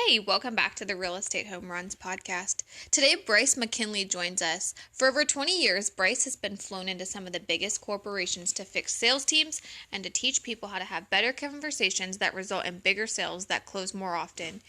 Hey, welcome back to the Real Estate Home Runs podcast. Today, Bryce McKinley joins us. For over 20 years, Bryce has been flown into some of the biggest corporations to fix sales teams and to teach people how to have better conversations that result in bigger sales that close more often.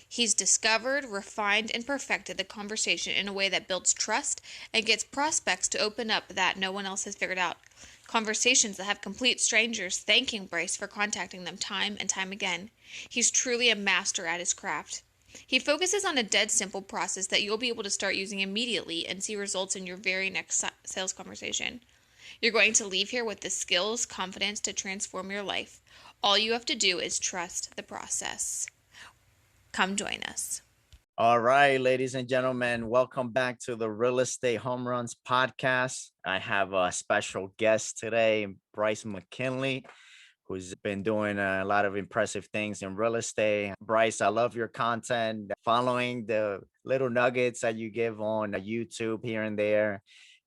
He's discovered, refined, and perfected the conversation in a way that builds trust and gets prospects to open up that no one else has figured out. Conversations that have complete strangers thanking Bryce for contacting them time and time again. He's truly a master at his craft. He focuses on a dead simple process that you'll be able to start using immediately and see results in your very next sales conversation. You're going to leave here with the skills, confidence to transform your life. All you have to do is trust the process. Come join us. All right, ladies and gentlemen, welcome back to the Real Estate Home Runs podcast. I have a special guest today, Bryce McKinley, who's been doing a lot of impressive things in real estate. Bryce, I love your content, following the little nuggets that you give on YouTube here and there,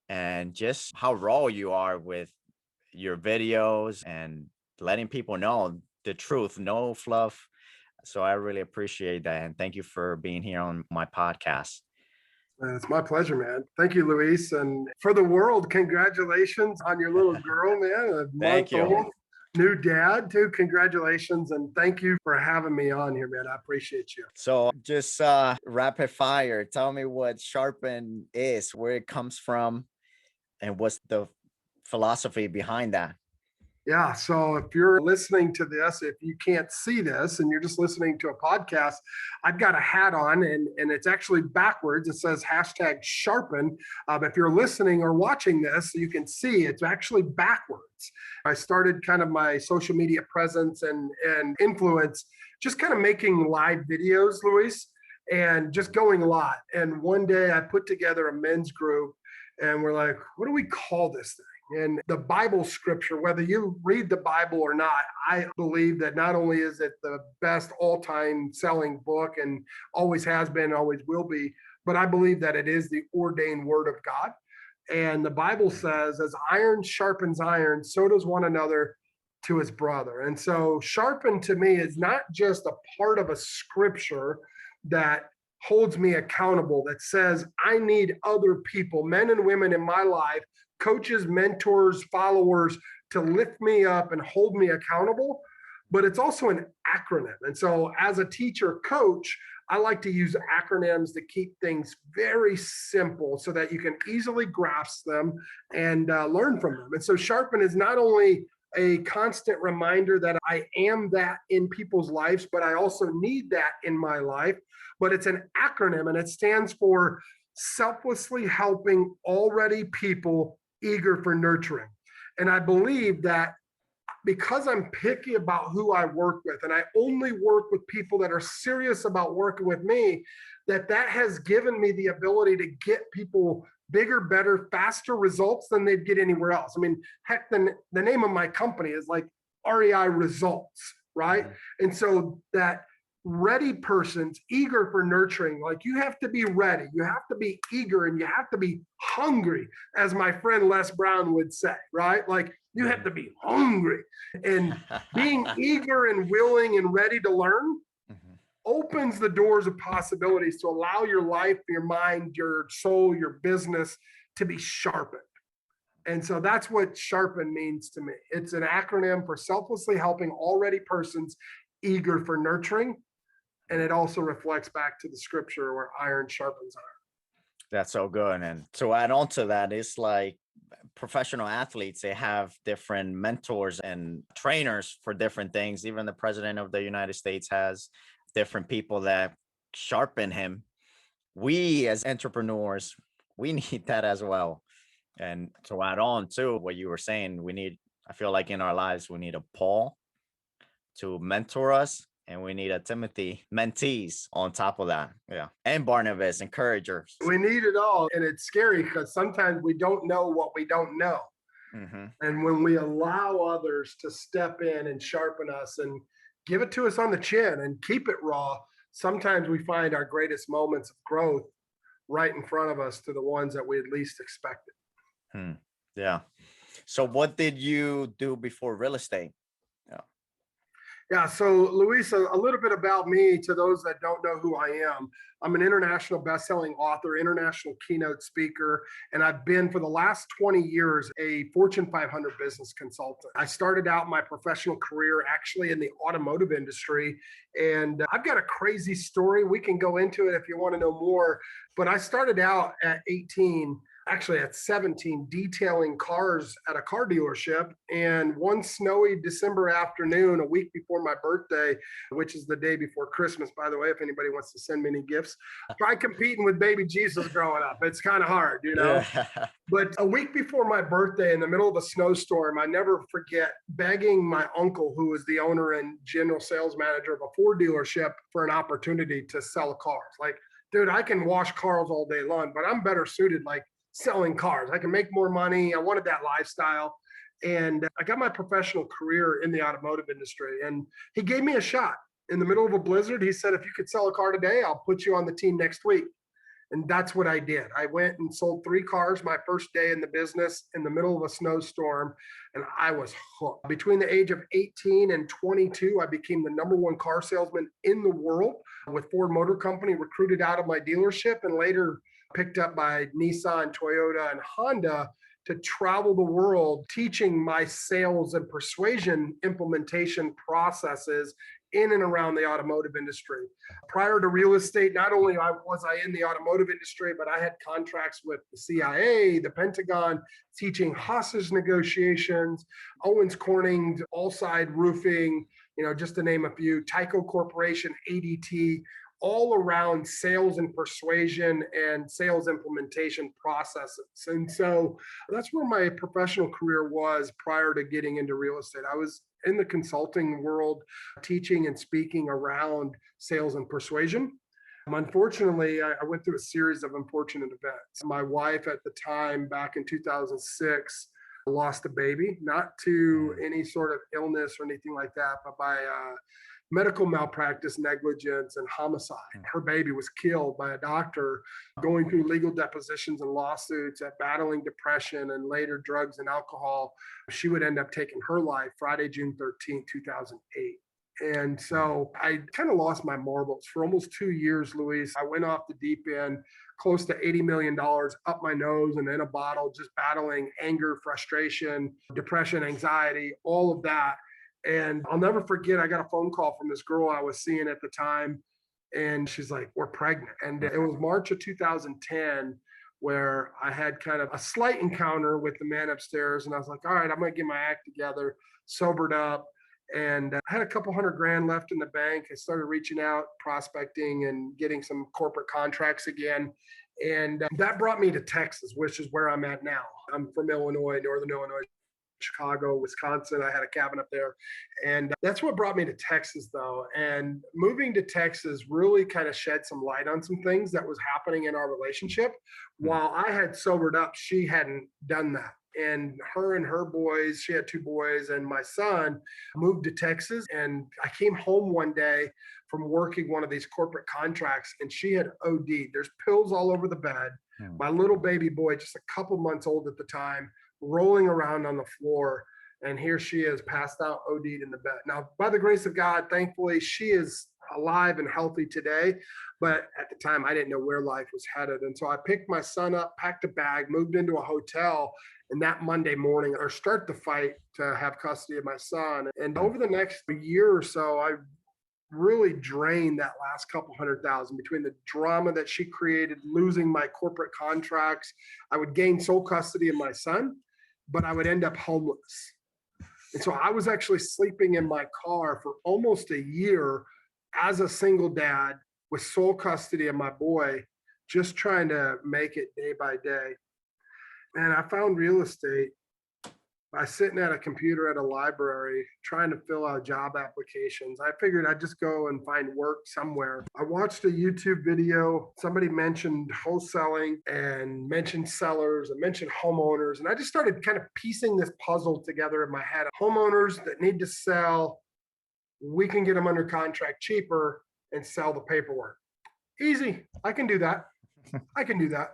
and just how raw you are with your videos and letting people know the truth, no fluff. So I really appreciate that. And thank you for being here on my podcast. It's my pleasure, man. Thank you, Luis. And for the world, congratulations on your little girl, man. Thank you. Old, new dad, too. Congratulations. And thank you for having me on here, man. I appreciate you. So just rapid fire. Tell me what Sharpen is, where it comes from, and what's the philosophy behind that. Yeah. So if you're listening to this, if you can't see this and you're just listening to a podcast, I've got a hat on and it's actually backwards. It says hashtag Sharpen. If you're listening or watching this, you can see it's actually backwards. I started kind of my social media presence and influence, just kind of making live videos, Luis, and just going live. And one day I put together a men's group and we're like, what do we call this thing? And the Bible scripture, whether you read the Bible or not, I believe that not only is it the best all-time selling book and always has been, always will be, but I believe that it is the ordained word of God. And the Bible says, as iron sharpens iron, so does one another to his brother. And so sharpen to me is not just a part of a scripture that holds me accountable, that says I need other people, men and women in my life, coaches, mentors, followers, to lift me up and hold me accountable, but it's also an acronym. And so as a teacher coach, I like to use acronyms to keep things very simple so that you can easily grasp them and learn from them. And so Sharpen is not only a constant reminder that I am that in people's lives, but I also need that in my life. But it's an acronym and it stands for selflessly helping already people eager for nurturing. And I believe that because I'm picky about who I work with, and I only work with people that are serious about working with me, that has given me the ability to get people bigger, better, faster results than they'd get anywhere else. I mean, heck, the name of my company is like REI Results, right? Mm-hmm. And so that ready person's eager for nurturing, like you have to be ready, you have to be eager, and you have to be hungry, as my friend Les Brown would say, right? Like you have to be hungry, and being eager and willing and ready to learn opens the doors of possibilities to allow your life, your mind, your soul, your business to be sharpened. And so that's what Sharpen means to me. It's an acronym for selflessly helping already persons eager for nurturing. And it also reflects back to the scripture where iron sharpens iron. That's so good. And to add on to that, it's like professional athletes, they have different mentors and trainers for different things. Even the president of the United States has different people that sharpen him. We as entrepreneurs, we need that as well. And to add on to what you were saying, I feel like in our lives, we need a Paul to mentor us. And we need a Timothy mentees on top of that. Yeah. And Barnabas, encouragers. We need it all. And it's scary because sometimes we don't know what we don't know. Mm-hmm. And when we allow others to step in and sharpen us and give it to us on the chin and keep it raw, sometimes we find our greatest moments of growth right in front of us to the ones that we at least expected. Yeah. So what did you do before real estate? Yeah, so Luis, a little bit about me to those that don't know who I am. I'm an international best-selling author, international keynote speaker, and I've been for the last 20 years a Fortune 500 business consultant. I started out my professional career actually in the automotive industry, and I've got a crazy story. We can go into it if you want to know more, but I started out at 18, actually at 17, detailing cars at a car dealership. And one snowy December afternoon, a week before my birthday, which is the day before Christmas, by the way, if anybody wants to send me any gifts, try competing with baby Jesus growing up. It's kind of hard, you know? Yeah. But a week before my birthday, in the middle of a snowstorm, I never forget begging my uncle, who was the owner and general sales manager of a Ford dealership, for an opportunity to sell cars. Like, dude, I can wash cars all day long, but I'm better suited like selling cars. I can make more money. I wanted that lifestyle. And I got my professional career in the automotive industry. And he gave me a shot in the middle of a blizzard. He said, if you could sell a car today, I'll put you on the team next week. And that's what I did. I went and sold 3 cars my first day in the business in the middle of a snowstorm, and I was hooked. Between the age of 18 and 22, I became the #1 car salesman in the world with Ford Motor Company, recruited out of my dealership and later picked up by Nissan, Toyota, and Honda to travel the world teaching my sales and persuasion implementation processes in and around the automotive industry. Prior to real estate, not only was I in the automotive industry, but I had contracts with the CIA, the Pentagon, teaching hostage negotiations, Owens Corning, Allside Roofing, just to name a few, Tyco Corporation, ADT, all around sales and persuasion and sales implementation processes. And so that's where my professional career was prior to getting into real estate. I was in the consulting world, teaching and speaking around sales and persuasion. Unfortunately, I went through a series of unfortunate events. My wife at the time, back in 2006, lost a baby, not to any sort of illness or anything like that, but by medical malpractice, negligence, and homicide. Her baby was killed by a doctor going through legal depositions and lawsuits, at battling depression and later drugs and alcohol. She would end up taking her life Friday, June 13th, 2008. And so I kind of lost my marbles for almost 2 years, Luis. I went off the deep end, close to $80 million up my nose and in a bottle, just battling anger, frustration, depression, anxiety, all of that. And I'll never forget, I got a phone call from this girl I was seeing at the time. And she's like, we're pregnant. And it was March of 2010 where I had kind of a slight encounter with the man upstairs. And I was like, all right, I'm going to get my act together, sobered up. And I had a couple $100,000 left in the bank. I started reaching out, prospecting, and getting some corporate contracts again. And that brought me to Texas, which is where I'm at now. I'm from Illinois, Northern Illinois, Chicago, Wisconsin. I had a cabin up there. And that's what brought me to Texas, though. And moving to Texas really kind of shed some light on some things that was happening in our relationship. While I had sobered up, she hadn't done that. And her boys, she had 2 boys, and my son moved to Texas. And I came home one day from working one of these corporate contracts, and she had OD'd. There's pills all over the bed. My little baby boy, just a couple months old at the time, rolling around on the floor. And here she is, passed out, OD'd in the bed. Now, by the grace of God, thankfully, she is alive and healthy today. But at the time, I didn't know where life was headed. And so I picked my son up, packed a bag, moved into a hotel. And that Monday morning, I start the fight to have custody of my son. And over the next year or so, I really drained that last couple $100,000 between the drama that she created, losing my corporate contracts. I would gain sole custody of my son, but I would end up homeless. And so I was actually sleeping in my car for almost a year as a single dad with sole custody of my boy, just trying to make it day by day. And I found real estate by sitting at a computer at a library, trying to fill out job applications. I figured I'd just go and find work somewhere. I watched a YouTube video. Somebody mentioned wholesaling and mentioned sellers and mentioned homeowners. And I just started kind of piecing this puzzle together in my head. Homeowners that need to sell, we can get them under contract cheaper and sell the paperwork. Easy. I can do that. I can do that.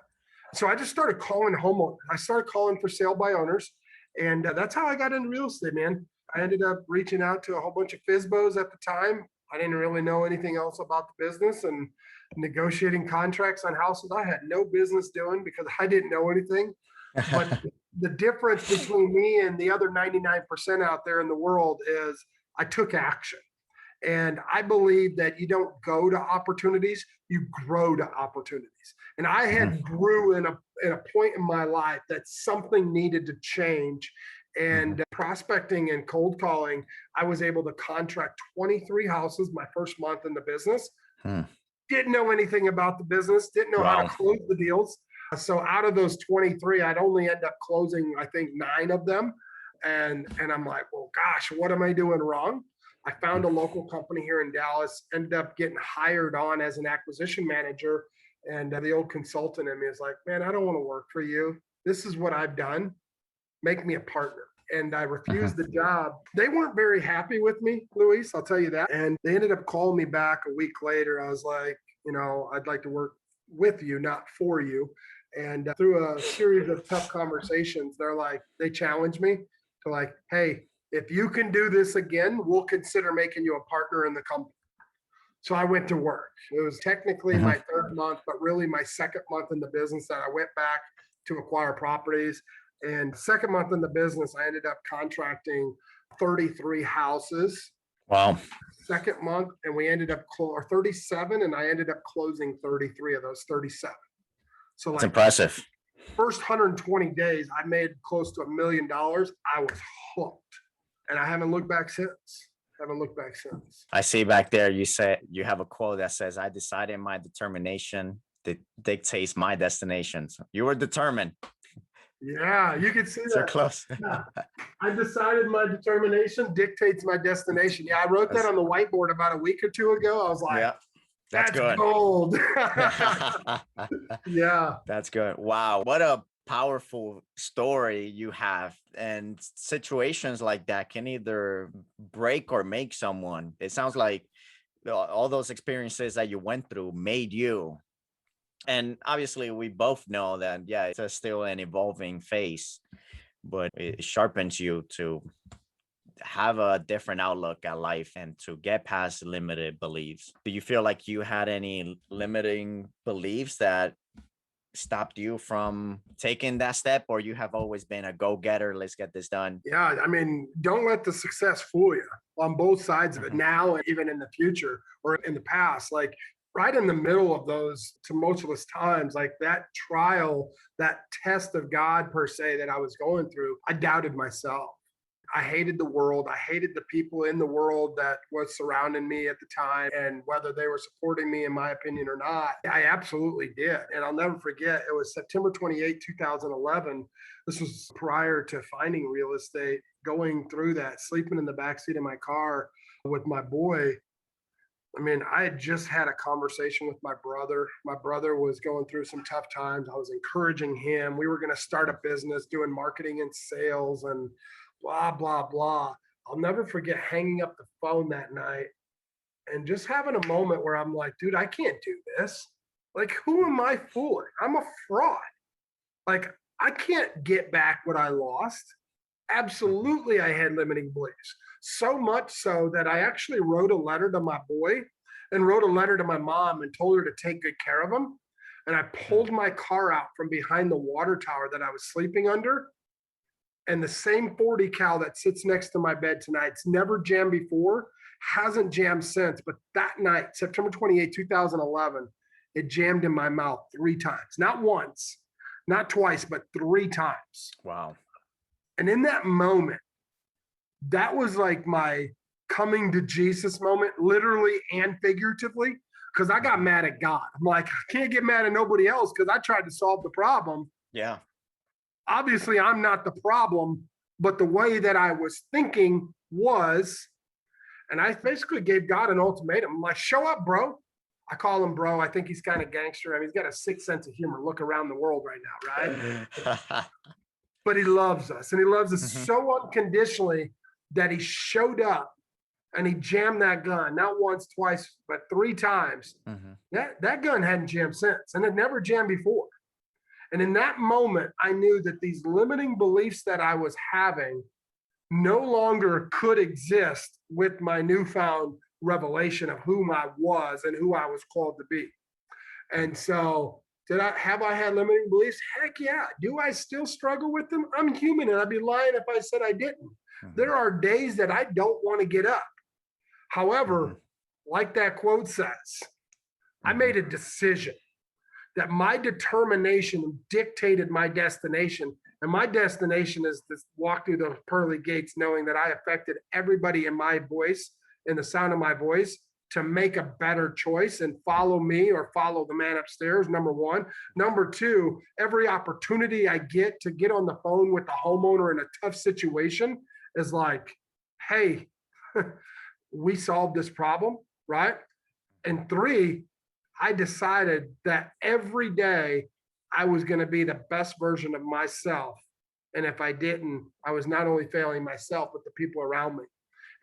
So I just started calling homeowners. I started calling for sale by owners. And that's how I got into real estate, man. I ended up reaching out to a whole bunch of FISBOs at the time. I didn't really know anything else about the business and negotiating contracts on houses. I had no business doing because I didn't know anything. But the difference between me and the other 99% out there in the world is I took action. And I believe that you don't go to opportunities, you grow to opportunities. And I had grew in a point in my life that something needed to change. And prospecting and cold calling, I was able to contract 23 houses my first month in the business. Didn't know anything about the business, didn't know how to close the deals. So out of those 23, I'd only end up closing, I think, 9 of them. And I'm like, well, gosh, what am I doing wrong? I found a local company here in Dallas, ended up getting hired on as an acquisition manager. And the old consultant in me is like, man, I don't want to work for you. This is what I've done. Make me a partner. And I refused the job. They weren't very happy with me, Luis, I'll tell you that. And they ended up calling me back a week later. I was like, I'd like to work with you, not for you. And through a series of tough conversations, they challenged me to like, hey, if you can do this again, we'll consider making you a partner in the company. So I went to work. It was technically my 3rd month, but really my 2nd month in the business that I went back to acquire properties. And 2nd month in the business, I ended up contracting 33 houses. Wow. 2nd month, and we ended up 37, and I ended up closing 33 of those 37. So that's impressive. First 120 days, I made close to $1 million. I was hooked. And I haven't looked back since. I see back there, you you have a quote that says, I decided my determination that dictates my destinations. You were determined. Yeah, you can see that. So close. Yeah. I decided my determination dictates my destination. Yeah, I wrote that on the whiteboard about a week or 2 ago. I was like, yeah, that's good. Gold. Yeah. That's good. Wow. What a powerful story you have. And situations like that can either break or make someone. It sounds like all those experiences that you went through made you. And obviously we both know that, yeah, it's still an evolving phase, but it sharpens you to have a different outlook at life and to get past limited beliefs. Do you feel like you had any limiting beliefs that stopped you from taking that step, or you have always been a go-getter? Let's get this done. Yeah. I mean, don't let the success fool you on both sides of it now, and even in the future or in the past. Like right in the middle of those tumultuous times, like that trial, that test of God per se that I was going through, I doubted myself. I hated the world. I hated the people in the world that was surrounding me at the time, and whether they were supporting me, in my opinion, or not. I absolutely did. And I'll never forget, it was September 28, 2011. This was prior to finding real estate, going through that, sleeping in the backseat of my car with my boy. I mean, I had just had a conversation with my brother. My brother was going through some tough times. I was encouraging him. We were going to start a business doing marketing and sales and blah, blah, blah. I'll never forget hanging up the phone that night and just having a moment where I'm like, dude, I can't do this. Like, who am I fooling? I'm a fraud. Like, I can't get back what I lost. Absolutely, I had limiting beliefs. So much so that I actually wrote a letter to my boy and wrote a letter to my mom and told her to take good care of him. And I pulled my car out from behind the water tower that I was sleeping under. And the same 40 cal that sits next to my bed tonight, it's never jammed before, hasn't jammed since. But that night, September 28, 2011, it jammed in my mouth 3 times. Not once, not twice, but 3 times. Wow. And in that moment, that was like my coming to Jesus moment, literally and figuratively, because I got mad at God. I'm like, I can't get mad at nobody else because I tried to solve the problem. Yeah. Obviously, I'm not the problem, but the way that I was thinking was, and I basically gave God an ultimatum. I'm like, show up, bro. I call him bro. I think he's kind of gangster. I mean, he's got a 6th sense of humor. Look around the world right now, right? But he loves us, and he loves us so unconditionally that he showed up and he jammed that gun, not once, twice, but 3 times. That gun hadn't jammed since, and it never jammed before. And in that moment, I knew that these limiting beliefs that I was having no longer could exist with my newfound revelation of whom I was and who I was called to be. And so have I had limiting beliefs? Heck yeah. Do I still struggle with them? I'm human, and I'd be lying if I said I didn't. There are days that I don't want to get up. However, like that quote says, I made a decision that my determination dictated my destination. And my destination is to walk through those pearly gates, knowing that I affected everybody in my voice, in the sound of my voice, to make a better choice and follow me or follow the man upstairs, number one. Number two, every opportunity I get to get on the phone with the homeowner in a tough situation is like, hey, we solved this problem, right? And three, I decided that every day I was going to be the best version of myself. And if I didn't, I was not only failing myself, but the people around me.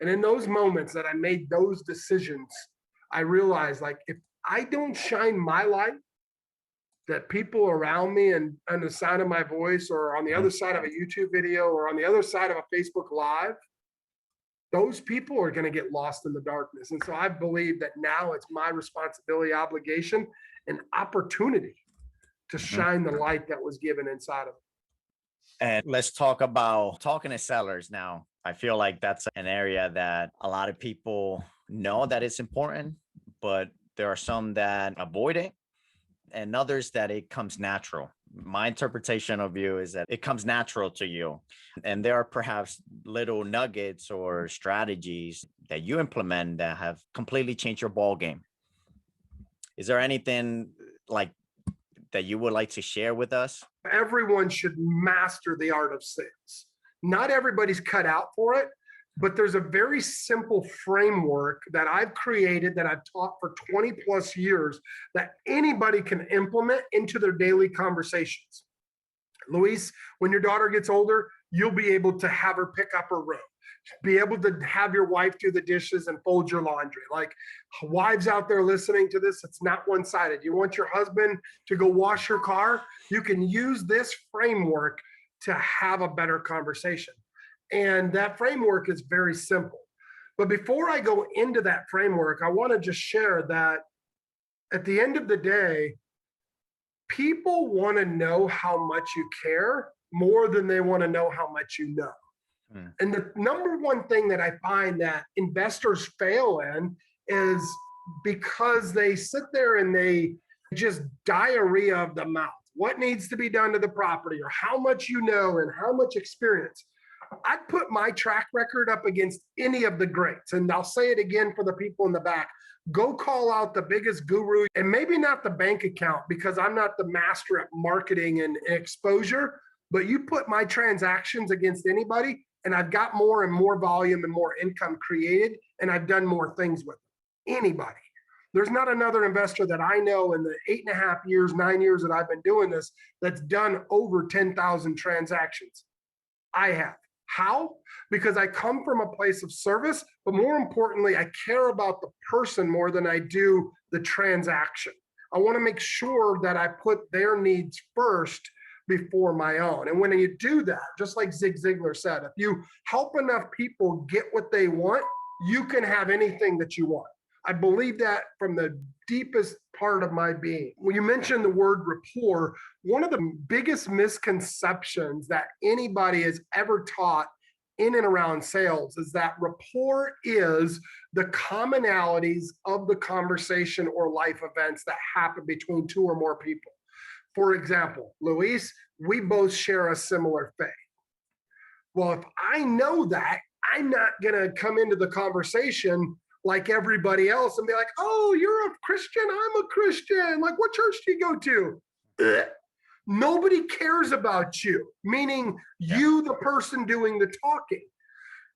And in those moments that I made those decisions, I realized, like, if I don't shine my light, that people around me and on the sound of my voice or on the other side of a YouTube video or on the other side of a Facebook Live, those people are going to get lost in the darkness. And so I believe that now it's my responsibility, obligation, and opportunity to shine the light that was given inside of me. And let's talk about talking to sellers now. I feel like that's an area that a lot of people know that it's important, but there are some that avoid it and others that it comes natural. My interpretation of you is that it comes natural to you. And there are perhaps little nuggets or strategies that you implement that have completely changed your ball game. Is there anything like that you would like to share with us? Everyone should master the art of sales. Not everybody's cut out for it, but there's a very simple framework that I've created that I've taught for 20 plus years that anybody can implement into their daily conversations. Luis, when your daughter gets older, you'll be able to have her pick up her room, be able to have your wife do the dishes and fold your laundry. Like, wives out there listening to this, it's not one-sided. You want your husband to go wash your car? You can use this framework to have a better conversation. And that framework is very simple. But before I go into that framework, I want to just share that at the end of the day, people want to know how much you care more than they want to know how much you know. And the number one thing that I find that investors fail in is because they sit there and they just diarrhea of the mouth. What needs to be done to the property, or how much you know and how much experience. I'd put my track record up against any of the greats. And I'll say it again for the people in the back. Go call out the biggest guru, and maybe not the bank account, because I'm not the master at marketing and exposure, but you put my transactions against anybody, and I've got more and more volume and more income created, and I've done more things with them. Anybody. There's not another investor that I know in the 8.5 years, 9 years that I've been doing this that's done over 10,000 transactions. I have. How? Because I come from a place of service, but more importantly, I care about the person more than I do the transaction. I want to make sure that I put their needs first before my own. And when you do that, just like Zig Ziglar said, if you help enough people get what they want, you can have anything that you want. I believe that from the deepest part of my being. When you mentioned the word rapport, one of the biggest misconceptions that anybody has ever taught in and around sales is that rapport is the commonalities of the conversation or life events that happen between two or more people. For example, Luis, we both share a similar faith. Well, if I know that, I'm not going to come into the conversation like everybody else and be like, oh, you're a Christian, I'm a Christian. Like, what church do you go to? Ugh. Nobody cares about you, meaning you, the person doing the talking.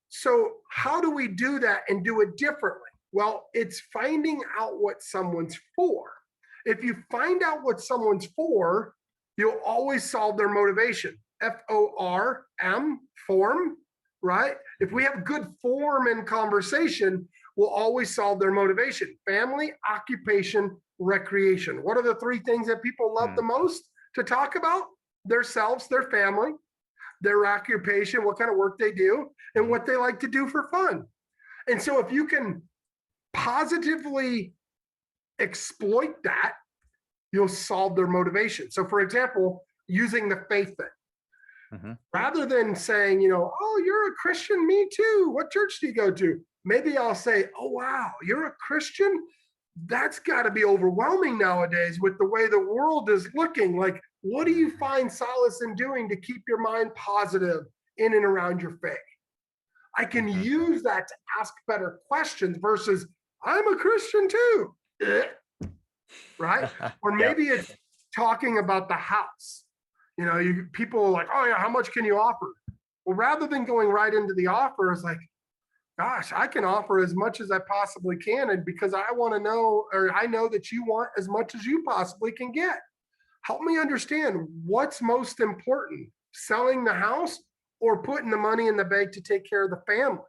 So how do we do that and do it differently? Well, it's finding out what someone's for. If you find out what someone's for, you'll always solve their motivation. F-O-R-M, form, right? If we have good form in conversation, we'll always solve their motivation. Family, occupation, recreation. What are the three things that people love the most to talk about? Themselves, their family, their occupation, what kind of work they do, and what they like to do for fun. And so if you can positively exploit that, you'll solve their motivation. So for example, using the faith thing, rather than saying, oh, you're a Christian, me too. What church do you go to? Maybe I'll say, oh, wow, you're a Christian? That's got to be overwhelming nowadays with the way the world is looking. Like, what do you find solace in doing to keep your mind positive in and around your faith? I can use that to ask better questions versus, I'm a Christian too. Right? Or maybe it's talking about the house. People are like, oh yeah, how much can you offer? Well, rather than going right into the offer, it's like, gosh, I can offer as much as I possibly can. And because I want to know, or I know that you want as much as you possibly can get. Help me understand what's most important, selling the house or putting the money in the bank to take care of the family?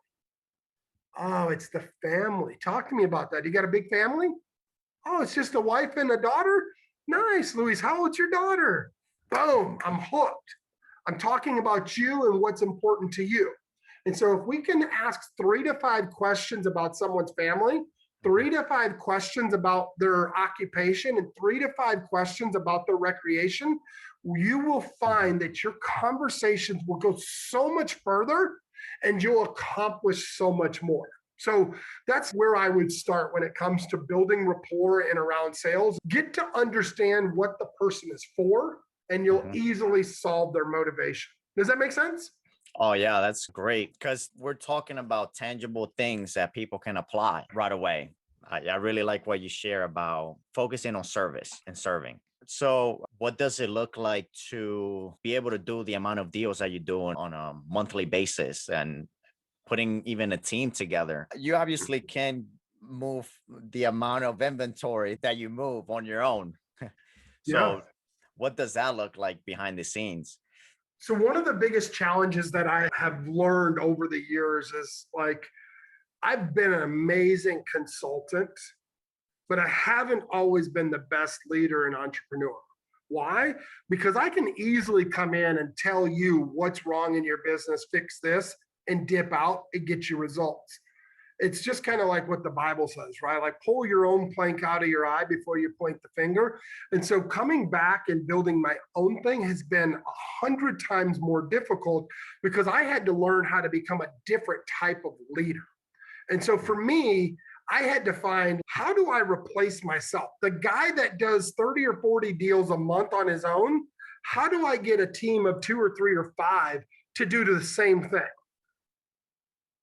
Oh, it's the family. Talk to me about that. You got a big family? Oh, it's just a wife and a daughter? Nice, Luis. How old's your daughter? Boom, I'm hooked. I'm talking about you and what's important to you. And so if we can ask 3 to 5 questions about someone's family, 3 to 5 questions about their occupation, and 3 to 5 questions about their recreation, you will find that your conversations will go so much further and you'll accomplish so much more. So that's where I would start when it comes to building rapport and around sales. Get to understand what the person is for, and you'll easily solve their motivation. Does that make sense? Oh, yeah, that's great, because we're talking about tangible things that people can apply right away. I really like what you share about focusing on service and serving. So what does it look like to be able to do the amount of deals that you do on a monthly basis and putting even a team together? You obviously can move the amount of inventory that you move on your own. So what does that look like behind the scenes? So one of the biggest challenges that I have learned over the years is like, I've been an amazing consultant, but I haven't always been the best leader and entrepreneur. Why? Because I can easily come in and tell you what's wrong in your business, fix this, and dip out and get you results. It's just kind of like what the Bible says, right? Like pull your own plank out of your eye before you point the finger. And so coming back and building my own thing has been 100 times more difficult because I had to learn how to become a different type of leader. And so for me, I had to find, how do I replace myself? The guy that does 30 or 40 deals a month on his own, how do I get a team of 2 or 3 or 5 to do the same thing?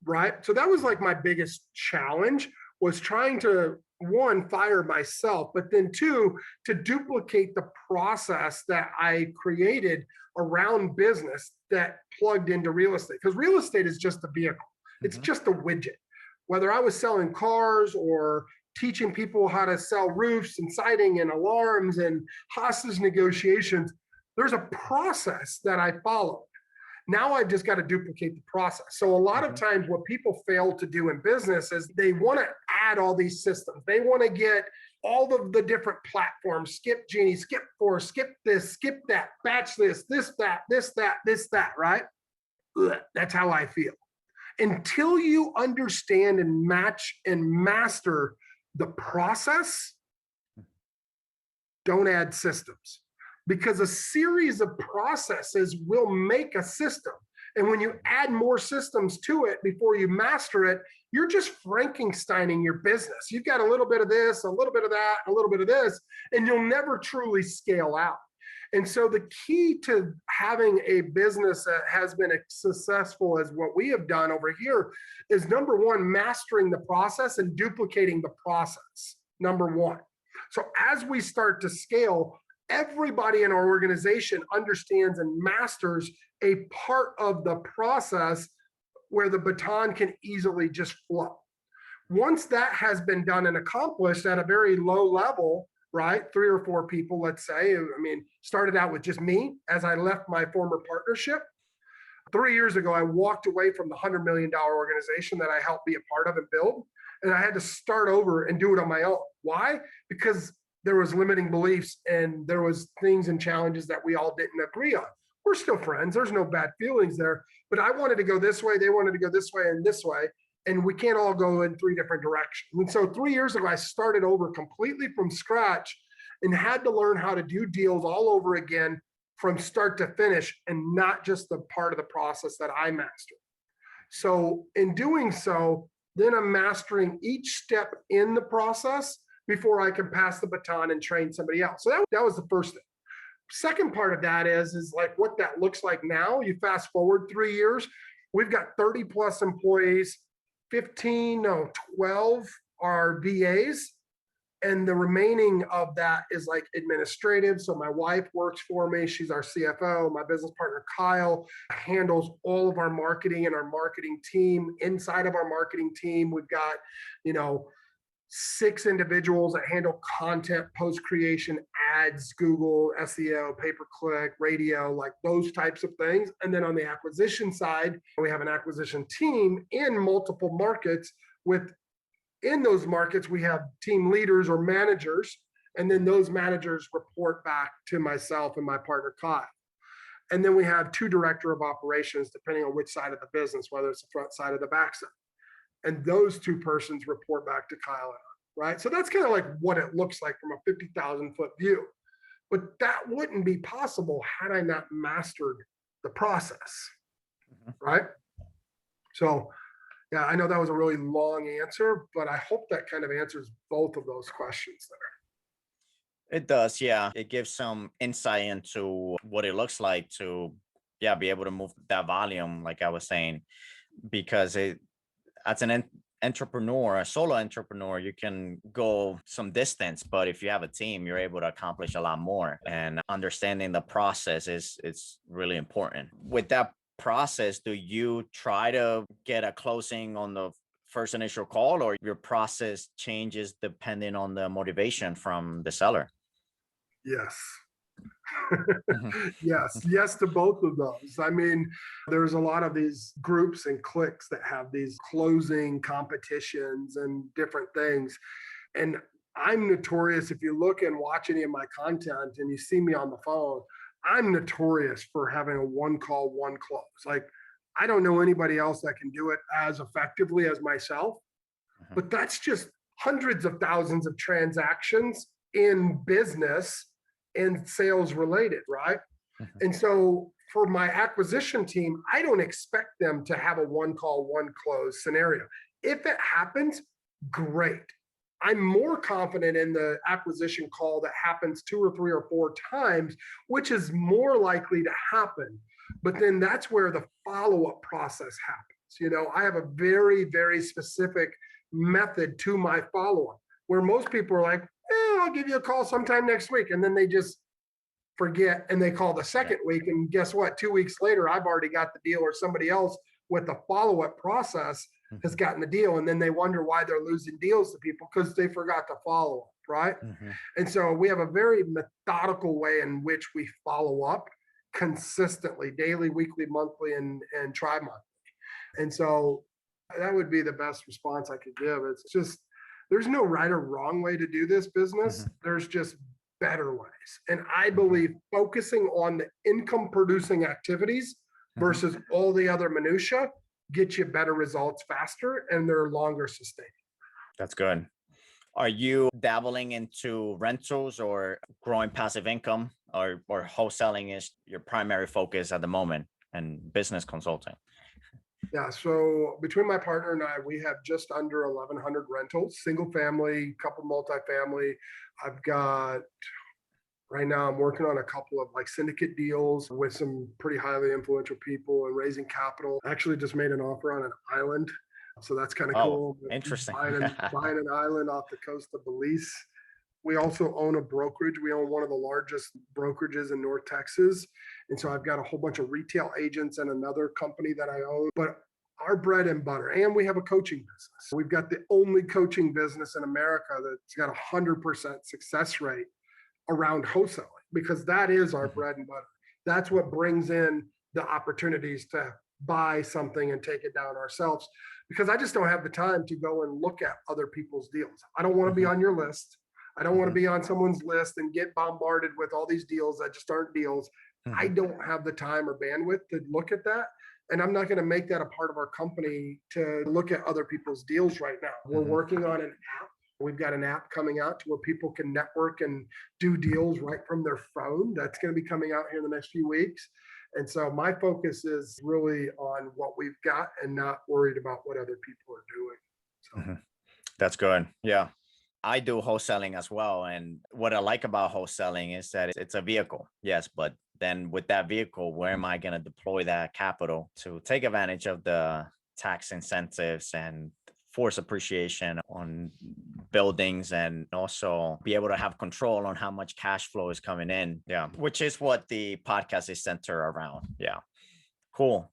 Right? So that was like my biggest challenge, was trying to, 1, fire myself, but then 2, to duplicate the process that I created around business that plugged into real estate. Because real estate is just a vehicle. It's just a widget. Whether I was selling cars or teaching people how to sell roofs and siding and alarms and hostage negotiations, there's a process that I followed. Now I've just got to duplicate the process. So a lot of times what people fail to do in business is they want to add all these systems. They want to get all of the different platforms, skip Genie, skip Force, skip this, skip that, batch this, that, right? Ugh, that's how I feel. Until you understand and match and master the process, don't add systems. Because a series of processes will make a system. And when you add more systems to it before you master it, you're just Frankensteining your business. You've got a little bit of this, a little bit of that, a little bit of this, and you'll never truly scale out. And so the key to having a business that has been as successful as what we have done over here is, number 1, mastering the process and duplicating the process, number 1. So as we start to scale, everybody in our organization understands and masters a part of the process where the baton can easily just flow. Once that has been done and accomplished at a very low level, right? 3 or 4 people, let's say, started out with just me as I left my former partnership. 3 years ago, I walked away from the $100 million organization that I helped be a part of and build. And I had to start over and do it on my own. Why? Because there was limiting beliefs and there was things and challenges that we all didn't agree on. we're still friends. There's no bad feelings there, but I wanted to go this way. They wanted to go this way and this way. And we can't all go in 3 different directions. And so 3 years ago, I started over completely from scratch and had to learn how to do deals all over again from start to finish, and not just the part of the process that I mastered. So in doing so, then I'm mastering each step in the process before I can pass the baton and train somebody else. So that was the first thing. Second part of that is like what that looks like now. You fast forward 3 years, we've got 30 plus employees, 12 are VAs, and the remaining of that is like administrative. So my wife works for me. She's our CFO. My business partner, Kyle, handles all of our marketing and our marketing team. Inside of our marketing team, we've got, 6 individuals that handle content, post creation, ads, Google, SEO, pay-per-click, radio, like those types of things. And then on the acquisition side, we have an acquisition team in multiple markets. In those markets, we have team leaders or managers, and then those managers report back to myself and my partner, Kyle. And then we have 2 director of operations, depending on which side of the business, whether it's the front side or the back side. And those 2 persons report back to Kyle and I, right? So that's kind of like what it looks like from a 50,000 foot view. But that wouldn't be possible had I not mastered the process, right? So, yeah, I know that was a really long answer, but I hope that kind of answers both of those questions there. It does, yeah. It gives some insight into what it looks like to, be able to move that volume, like I was saying, because as an entrepreneur, a solo entrepreneur, you can go some distance, but if you have a team, you're able to accomplish a lot more. And understanding the process is really important. With that process, do you try to get a closing on the first initial call, or your process changes depending on the motivation from the seller? Yes. Yes to both of those. I mean, there's a lot of these groups and cliques that have these closing competitions and different things. And I'm notorious, if you look and watch any of my content and you see me on the phone, I'm notorious for having a 1 call, 1 close. Like, I don't know anybody else that can do it as effectively as myself, but that's just hundreds of thousands of transactions in business and sales related, right? And so for my acquisition team, I don't expect them to have a 1 call, 1 close scenario. If it happens, great. I'm more confident in the acquisition call that happens 2 or 3 or 4 times, which is more likely to happen. But then that's where the follow-up process happens. I have a very, very specific method to my follow-up, where most people are like, I'll give you a call sometime next week. And then they just forget and they call the second week. And guess what? 2 weeks later, I've already got the deal, or somebody else with the follow-up process has gotten the deal. And then they wonder why they're losing deals to people, because they forgot to follow up, right? And so we have a very methodical way in which we follow up consistently, daily, weekly, monthly, and tri-monthly. And so that would be the best response I could give. It's just, there's no right or wrong way to do this business. There's just better ways. And I believe focusing on the income producing activities versus all the other minutia gets you better results faster, and they're longer sustaining. That's good. Are you dabbling into rentals or growing passive income, or wholesaling is your primary focus at the moment, and business consulting? Yeah, so between my partner and I, we have just under 1,100 rentals, single family, couple multifamily. I've got, right now I'm working on a couple of like syndicate deals with some pretty highly influential people and raising capital. I actually just made an offer on an island. So that's kind of cool. Interesting. Buying an island off the coast of Belize. We also own a brokerage. We own one of the largest brokerages in North Texas. And so I've got a whole bunch of retail agents and another company that I own. But our bread and butter, and we have a coaching business. We've got the only coaching business in America that's got 100% success rate around wholesaling, because that is our bread and butter. That's what brings in the opportunities to buy something and take it down ourselves, because I just don't have the time to go and look at other people's deals. I don't want to be on your list. I don't want to be on someone's list and get bombarded with all these deals that just aren't deals. I don't have the time or bandwidth to look at that. And I'm not going to make that a part of our company to look at other people's deals right now. We're working on an app. We've got an app coming out to where people can network and do deals right from their phone. That's going to be coming out here in the next few weeks. And so my focus is really on what we've got and not worried about what other people are doing. So. That's good. Yeah. I do wholesaling as well. And what I like about wholesaling is that it's a vehicle. Yes. But then with that vehicle, where am I going to deploy that capital to take advantage of the tax incentives and force appreciation on buildings, and also be able to have control on how much cash flow is coming in. Yeah. Which is what the podcast is centered around. Yeah. Cool.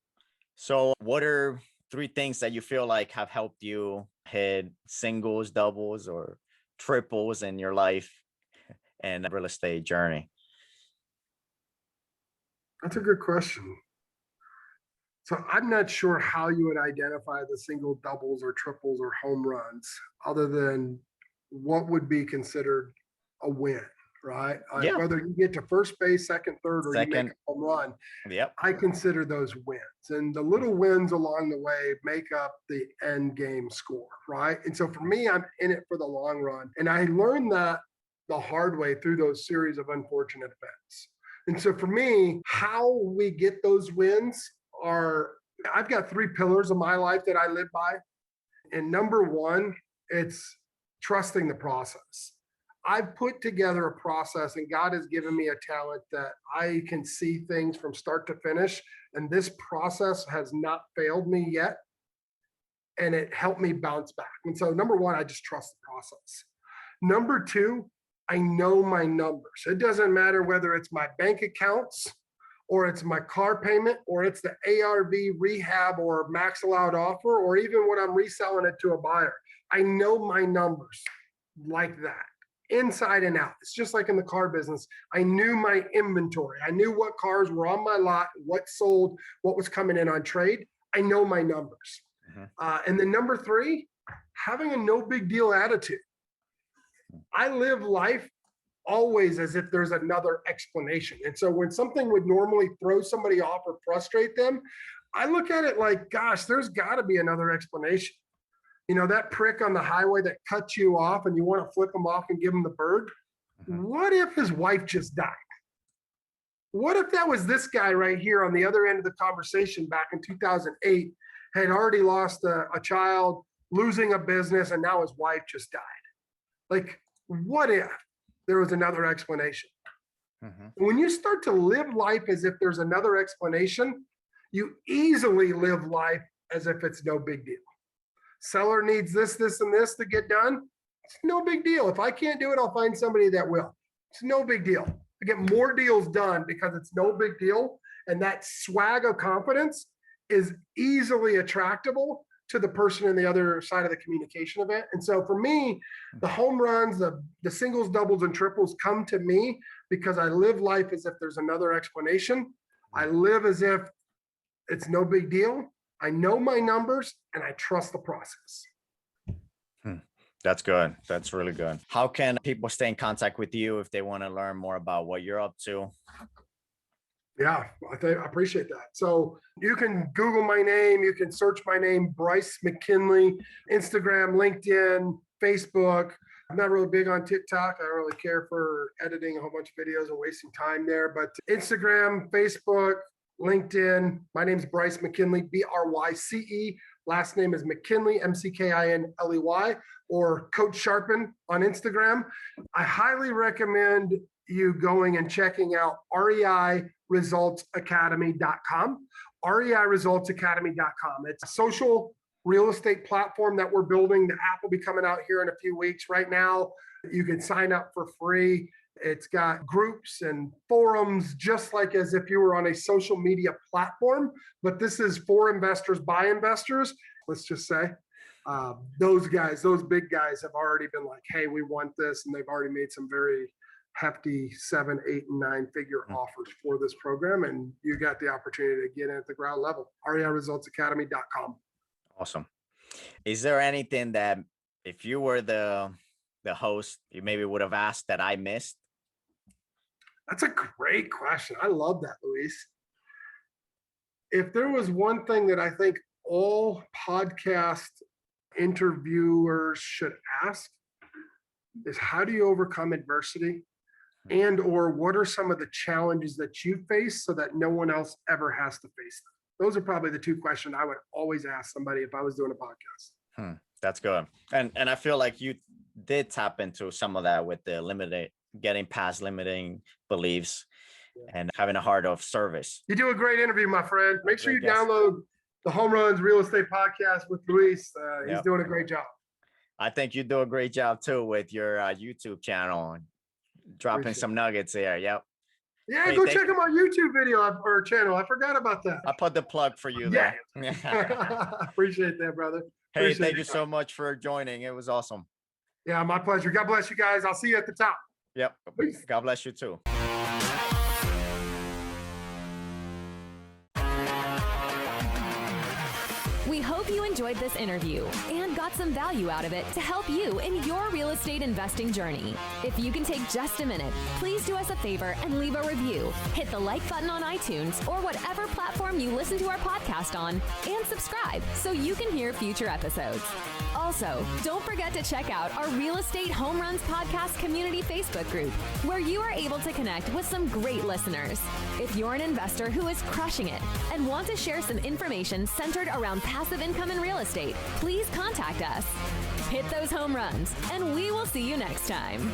So what are 3 things that you feel like have helped you hit singles, doubles, or triples in your life and real estate journey? That's a good question. So I'm not sure how you would identify the single, doubles, or triples or home runs, other than what would be considered a win, right? Like whether you get to first base, second, third, or you make a home run. Yep. I consider those wins. And the little wins along the way make up the end game score, right? And so for me, I'm in it for the long run. And I learned that the hard way through those series of unfortunate events. And so for me, how we get those wins are, I've got 3 pillars of my life that I live by. And number 1, it's trusting the process. I've put together a process, and God has given me a talent that I can see things from start to finish. And this process has not failed me yet. And it helped me bounce back. And so number 1, I just trust the process. Number 2, I know my numbers. It doesn't matter whether it's my bank accounts, or it's my car payment, or it's the ARV rehab or max allowed offer, or even when I'm reselling it to a buyer. I know my numbers like that, inside and out. It's just like in the car business. I knew my inventory. I knew what cars were on my lot, what sold, what was coming in on trade. I know my numbers. And then number 3, having a no big deal attitude. I live life always as if there's another explanation. And so when something would normally throw somebody off or frustrate them, I look at it like, gosh, there's got to be another explanation. You know, that prick on the highway that cuts you off and you want to flip him off and give him the bird. What if his wife just died? What if that was this guy right here on the other end of the conversation back in 2008, had already lost a child, losing a business, and now his wife just died? Like, what if there was another explanation? When you start to live life as if there's another explanation, you easily live life as if it's no big deal. Seller needs this, this, and this to get done. It's no big deal. If I can't do it, I'll find somebody that will. It's no big deal. I get more deals done because it's no big deal. And that swag of confidence is easily attractable to the person on the other side of the communication event. And so for me, the home runs, the singles, doubles, and triples come to me because I live life as if there's another explanation. I live as if it's no big deal. I know my numbers and I trust the process. That's good. That's really good. How can people stay in contact with you if they want to learn more about what you're up to? Yeah, I appreciate that. So you can Google my name. You can search my name, Bryce McKinley, Instagram, LinkedIn, Facebook. I'm not really big on TikTok. I don't really care for editing a whole bunch of videos and wasting time there. But Instagram, Facebook, LinkedIn. My name is Bryce McKinley, BRYCE. Last name is McKinley, McKinley, or Coach Sharpen on Instagram. I highly recommend you going and checking out REIResultsAcademy.com. REIResultsAcademy.com. It's a social real estate platform that we're building. The app will be coming out here in a few weeks. Right now, you can sign up for free. It's got groups and forums, just like as if you were on a social media platform, but this is for investors by investors. Let's just say those guys, those big guys have already been like, hey, we want this. And they've already made some very hefty 7, 8, and 9-figure offers for this program. And you got the opportunity to get in at the ground level. REIResultsAcademy.com. Awesome. Is there anything that if you were the host, you maybe would have asked that I missed? That's a great question. I love that, Luis. If there was one thing that I think all podcast interviewers should ask is how do you overcome adversity? And or what are some of the challenges that you face so that no one else ever has to face them? Those are probably the two questions I would always ask somebody if I was doing a podcast. That's good. And I feel like you did tap into some of that with the getting past limiting beliefs and having a heart of service. You do a great interview, my friend. Make sure you download the Home Runs Real Estate Podcast with Luis. He's doing a great job. I think you do a great job too with your YouTube channel, dropping some nuggets there. Yep. Yeah, hey, go check out my YouTube video or channel. I forgot about that. I put the plug for you there. Appreciate that, brother. Hey, thank you so much for joining. It was awesome. Yeah, my pleasure. God bless you guys. I'll see you at the top. Yep. Peace. God bless you too. We hope you enjoyed this interview and got some value out of it to help you in your real estate investing journey. If you can take just a minute, please do us a favor and leave a review. Hit the like button on iTunes or whatever platform you listen to our podcast on, and subscribe so you can hear future episodes. Also, don't forget to check out our Real Estate Home Runs Podcast Community Facebook group, where you are able to connect with some great listeners. If you're an investor who is crushing it and want to share some information centered around passive income in real estate, please contact us. Hit those home runs, and we will see you next time.